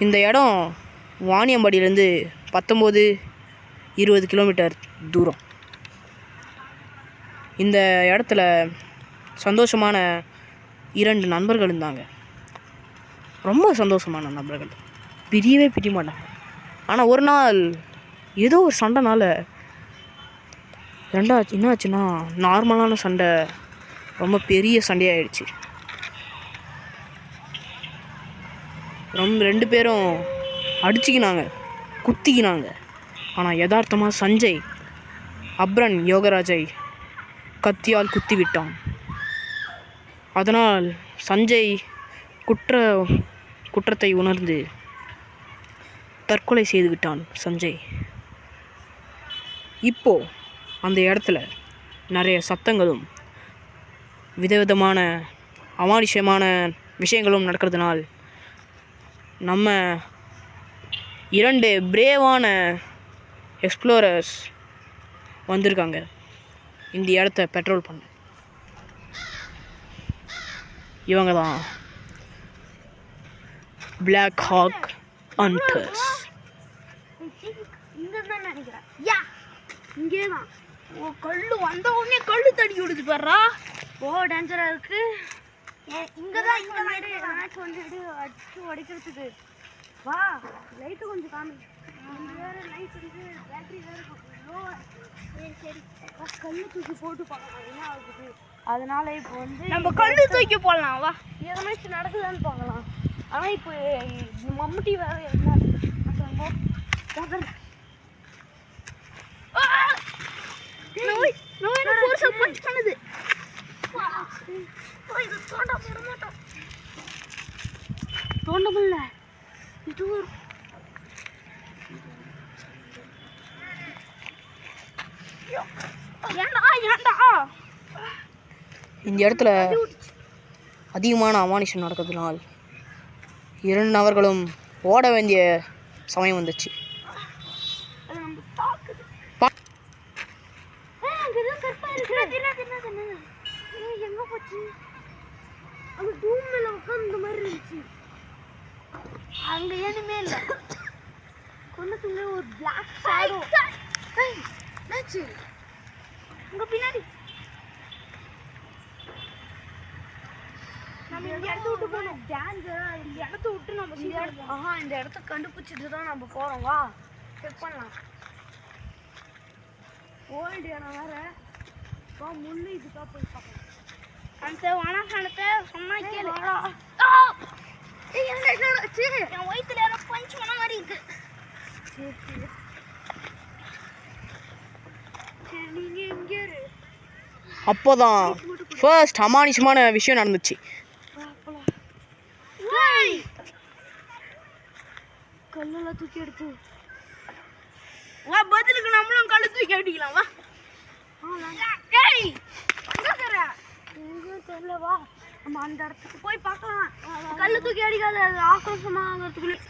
இந்த இடம் வாணியம்பாடியிலேருந்து 19-20 கிலோமீட்டர் தூரம். இந்த இடத்துல சந்தோஷமான 2 நண்பர்கள் இருந்தாங்க. ரொம்ப சந்தோஷமான நண்பர்கள், பிரியவே பிரிய மாட்டாங்க. ஆனால் ஒரு நாள் ஏதோ ஒரு சண்டைனால என்னாச்சுன்னா நார்மலான சண்டை ரொம்ப பெரிய சண்டையாயிடுச்சு. 2 பேரும் அடிச்சுக்கினாங்க, குத்திக்கினாங்க. ஆனால் யதார்த்தமாக சஞ்சய் அப்ரன் யோகராஜை கத்தியால் குத்தி விட்டான். அதனால் சஞ்சய் குற்றத்தை உணர்ந்து தற்கொலை செய்து விட்டான். சஞ்சய் இப்போ அந்த இடத்துல நிறைய சத்தங்களும் விதவிதமான அமானுஷ்யமான விஷயங்களும் நடக்கிறதுனால் நம்ம 2 பிரேவான எக்ஸ்ப்ளோரர்ஸ் வந்திருக்காங்க இந்த இடத்த பெட்ரோல் பண்ண. இவங்க தான் பிளாக் ஹாக் ஹண்டர்ஸ். இங்கே தான் கல்லு வந்த உடனே கல்லு தடி விடுது பாடுறா. டேஞ்சராக இருக்கு. இங்கே தான் வந்துட்டு அடிச்சு உடைக்கிறதுக்கு வா. லைட்டு கொஞ்சம் காமி. வேறு லைட் வந்து பேட்டரி வேறு சரி கல்லு தூக்கி போட்டு பார்க்கலாம் என்ன ஆகுது. அதனால இப்போ வந்து நம்ம கல்லு தூக்கி போடலாம். வா எதனாச்சும் நடக்குதான்னு பார்க்கலாம். ஆனால் இப்போ மம்முட்டி வேறு என்ன தோண்ட முடியல. இது இந்த இடத்துல அதிகமான அமானுஷம் நடக்கிறதுனால் 2 நபர்களும் ஓட வேண்டிய சமயம் வந்துச்சு. எங்க போச்சு? அங்க தூண் மேல உட்கார்ந்த மாதிரி இருந்துச்சு. அங்க ஏனுமே இல்ல. கொன்னதுங்க ஒரு பிளாக் ஷேடோ. என்னாச்சு? அங்க பின்னாடி நம்ம இந்த இடத்த விட்டு போனோம். டேஞ்சரா இந்த இடத்த விட்டு நம்ம இந்த இடத்த கண்டுபிடிச்சிட்டு தான் நம்ம போறோம். வா செக் பண்ணலாம். ஓல்டு இடம் வேற. வா முள்ளு இதுக்கா போய் பார்க்கலாம். அந்த வனசனத்தை சொன்னா கேளு. என் வயிற்றுல யாரோ பஞ்ச் பண்ண மாதிரி இருக்கு. நீங்க எங்கே? அப்போதான் ஃபர்ஸ்ட் அமானுஷமான விஷயம் நடந்துச்சு. கல்லெல்லாம் தூக்கி எடுத்து வா. பதிலுக்கு நம்மளும் கல்லு தூக்கி அடிக்கலாம். வா தெரியல. வா நம்ம அந்த இடத்துக்கு போய் பார்க்கலாம். கல்லு தூக்கி அடிக்காது, அது ஆக்ரோஷமாகறதுக்குள்ளே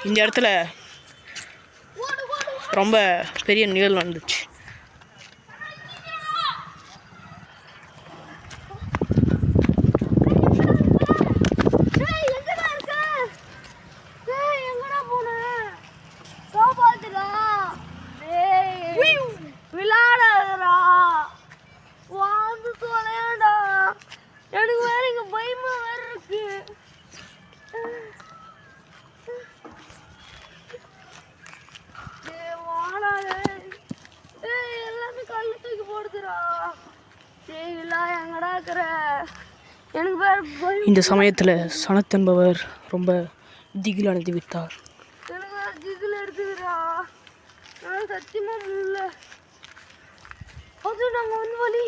இந்த இடத்துல ரொம்ப பெரிய நிகழ்வு நடந்துச்சு. விளையாடுறா வாழ்ந்து தொலைடா. எனக்கு வேற இங்க பயமா வேற இருக்கு. எல்லாமே கல்லு தூக்கி போடுதுடா. எங்கடா இருக்கிற? எனக்கு வேற இந்த சமயத்தில் சனத் என்பவர் ரொம்ப திகில் அடைந்து விட்டார். எனக்கு வேற திகில் எடுத்துக்கிறா. சத்தியமா முடியல. அது நாங்க வந்து வழி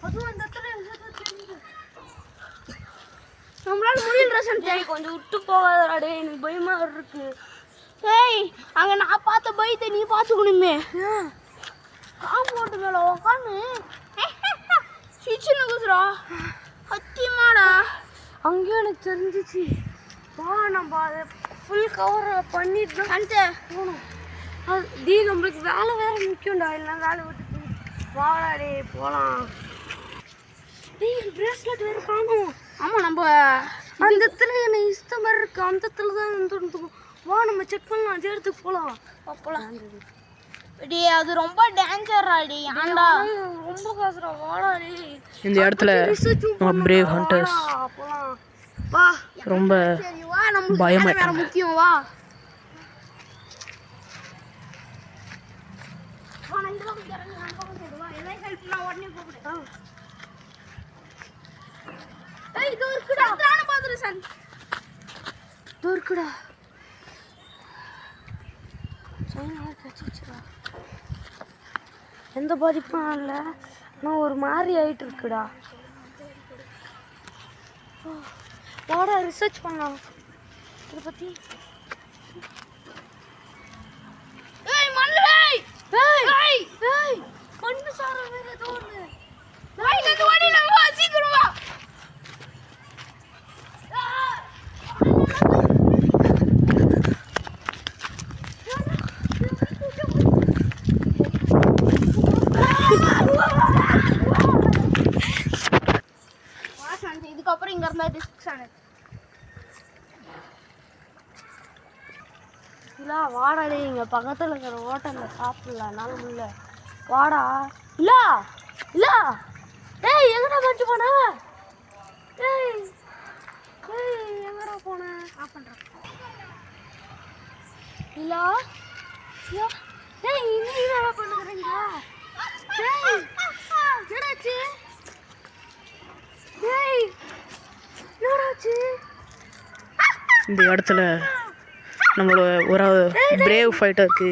அதுவும் அந்த இடத்துல நம்மளால முடியல சஞ்சய், கொஞ்சம் விட்டு போகாதடா, எனக்கு பயமா இருக்கு. ஏய், அங்க நான் பார்த்த பயத்தை நீ பார்த்துக்கணுமே. காம்பவுண்ட் மேல உட்காந்து சிச்சுன்னு குசுரா சத்தியமாடா. அங்கேயும் எனக்கு தெரிஞ்சிச்சு. வா நம்ம அதை ஃபுல் கவர் பண்ணிட்டு சஞ்சய் போகணும். அது நம்மளுக்கு வேலை வேற முக்கியம்டா, இல்லை வேலை விட்டு வாடா டே போகலாம். டேய் பிரேஸ்லெட் வேறு காணும். ஆமாம், நம்ம அந்த இடத்துல என்ன இஷ்ட மாதிரி இருக்கு, அந்த இடத்துல தான் வந்துருக்கும். வா நம்ம செக் பண்ணலாம், அதே இடத்துக்கு போகலாம். போகலாம் டி, அது ரொம்ப டேஞ்சராடி. ஆண்டா ரொம்ப காசுடா, வாடா டே. இந்த இடத்துல பிரேவ் ஹண்டர்ஸ் போகலாம் வா. ரொம்ப சரி வா, நம்ம பயமாயிட்டாங்க. வேற முக்கியம் வா. வா நான் இதெல்லாம் இறங்கி நம்ம பக்கம் சைடு வா. எல்லாம் ஹெல்ப் நான் உடனே கூப்பிடு. ஏய் இது இருக்குடா, தான பாத்துரு சன். இது இருக்குடா. சைனா கச்சிச்சுடா. எந்த பாதிப்பும் இல்லை, நான் ஒரு மாதிரி ஆயிட்டு இருக்குடா. வாடா ரிசர்ச் பண்ணலாம் இதை பற்றி. ஏய் மண்ணு, ஏய் ஏய் ஏய் மண்ணு சார வேற ஏதோ ஒன்று. ஏய் இந்த வண்டி நம்ம சீக்கிரம் வா. இதுக்கப்புறம் இங்க இருந்தா டிஸ்கஷன் இல்ல. வாடாடே, இங்க பக்கத்துல இருக்கிற ஹோட்டல்ல சாப்பிடலாம், என்னால முடியல. வாடா. இல்ல இல்ல ஏய் எங்கடா பண்ணிட்டு போன? ஏய் ஏய் எங்கடா போன? ஆஃப் பண்றேன். இல்ல இல்ல ஏய் இன்னும் என்ன பண்ணுறீங்க? ஏய் என்னாச்சு? ஏய் என்னாச்சு? இந்த இடத்துல நம்மளோட ஒரு பிரேவ் ஃபைட்டருக்கு